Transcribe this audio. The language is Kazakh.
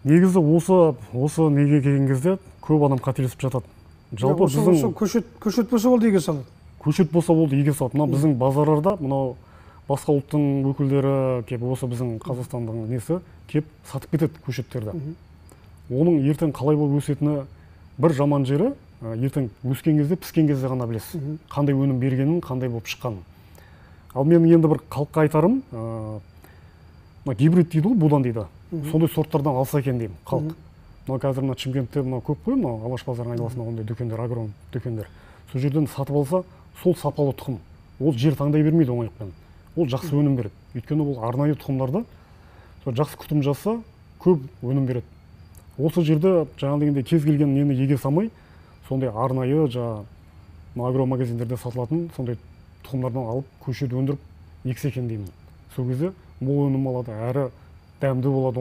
Негізі осы неге келген кезде көп адам қателесіп жатады. Жалпы біздің көшет болса болды еге салады. Көшет болса болды еге салады. Мынау біздің базарларда мынау басқа ұлттың өкілдері кеп осы біздің Қазақстандың несі кеп сатып кетеді көшеттерді. Оның ертең қалай болып өсетіні бір жаман жері, ертең өскен кезде, піскен кезде ғана білесіз. Қандай өнім бергенін, қандай болып шыққанын. Ал мен енді бір халыққа айтарым, гибрид дейді ғой, будан дейді. Сондай сорттардан алса екен деймін, халық. Мынау қазір мына Шымкентте мынау көп қой, мынау Алаш базарының айналасында ондай дүкендер, агрон дүкендер. Сол жерден сатып алса, сол сапалы тұқым. Ол жер таңдай бермейді оңайлықпен. Ол жақсы өнім береді. Өйткені ол арнайы тұқымдарда жақсы күтім жасаса, көп өнім береді. Осы жерде жаңа дегенде кез келген нені еге салмай, сондай арнайы агромагазиндерде сатылатын сондай тұқымдардан алып көшет өндіріп ексе екен деймін. Сол кезде мол өнім алады, әрі дәмді болады.